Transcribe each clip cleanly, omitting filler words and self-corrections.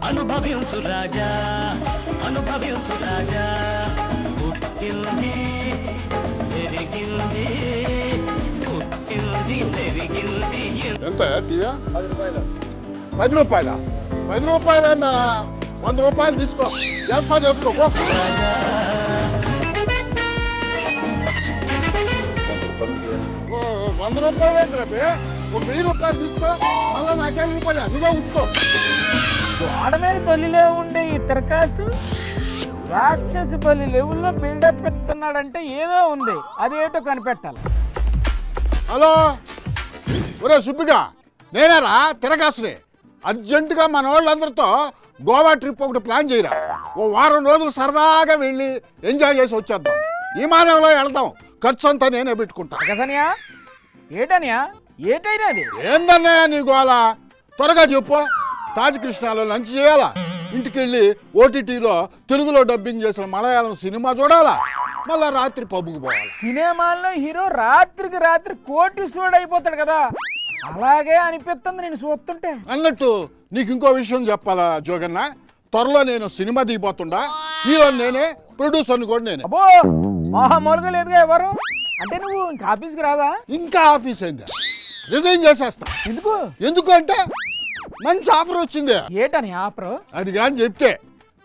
అనుభవించు రాజా అనుభవించు రాజా పుట్టింది పెరిగింది పుట్టింది పెరిగింది ఎంత టీవీ 10 రూపాయల 10 రూపాయలన్నా 100 రూపాయలు తీసుకో జల్సా చేసుకో 100 రూపాయలు ఏంటంటే 1000 రూపాయలు తీసుకో మళ్ళీ నాకేం రూపాయలు నువ్వే ఉంచుకో. గోడ మీద బలిలో ఉండే ఈ తిరకాసు రాక్షసి బలి లెవెల్లో బిల్డప్ పెడుతున్నాడంటే ఏదో ఉంది, అదేటో కనిపెట్టాలి. హలో ఒరే సుబ్బిగా, నేనేరా తిరగాసులే. అర్జెంటుగా మన వాళ్ళందరితో గోవా ట్రిప్ ఒకటి ప్లాన్ చేయరా. ఓ వారం రోజులు సరదాగా వెళ్ళి ఎంజాయ్ చేసి వచ్చేద్దాం. విమానంలో వెళ్దాం, ఖర్చు అంతా నేనే పెట్టుకుంటా. అగసనియా ఏటనియా ఏటైనా అది ఏందన్నయ్య నీ గోళ? త్వరగా చెప్పు. తాజ్ కృష్ణాలో లంచ్ చేయాలా, ఇంటికి వెళ్ళి ఓటీటీలో తెలుగులో డబ్బింగ్ చేసిన మలయాళం సినిమా చూడాలా, మళ్ళా రాత్రి పబ్బుకు పోవాలి. సినిమాల్లో హీరో రాత్రికి రాత్రి కోటీశ్వరుడు అయిపోతాడు కదా, అలాగే అనిపిస్తుంది నేను చూస్తుంటే. అన్నట్టు నీకు ఇంకో విషయం చెప్పాలా జోగన్న, త్వరలో నేను సినిమా దిగిపోతుండా. హీరో నేనే, ప్రొడ్యూసర్ని కూడా నేనే. అబ్బో మామూలుగా లేదుగా ఎవరు అంటే నువ్వు ఇంకా ఆఫీస్కి రాదా? ఇంకా ఆఫీస్ అయిందా? రిజైన్ చేసేస్తా. ఎందుకు? ఎందుకు అంటే మంచి ఆఫర్ వచ్చింది. ఏటని ఆఫర్? అది కానీ చెప్తే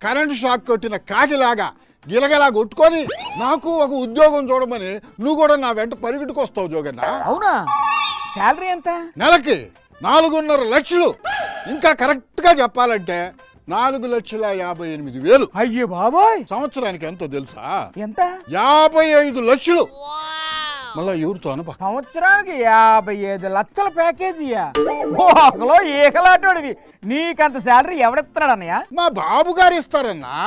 కరెంట్ షాక్ కొట్టిన కాకిలాగా గిలగలా కొట్టుకొని నాకు ఒక ఉద్యోగం చూడమని నువ్వు కూడా నా వెంట పరిగెట్టుకు వస్తావు జోగన్న. అవునా? శాలరీ ఎంత? నెలకి 4.5 లక్షలు. ఇంకా కరెక్ట్ గా చెప్పాలంటే 4,58,000. అయ్యో బాబోయ్, సంవత్సరానికి ఎంతో తెలుసా? ఎంత? 55 లక్షలు. మళ్ళా ఎవరితో అనపా. సంవత్సరానికి 55 లక్షల ప్యాకేజీయా? ఓకలో ఏకలాటోడివి, నీకంత శాలరీ ఎవడిస్తున్నాడు అన్నయ్య? మా బాబు గారు ఇస్తారన్నా.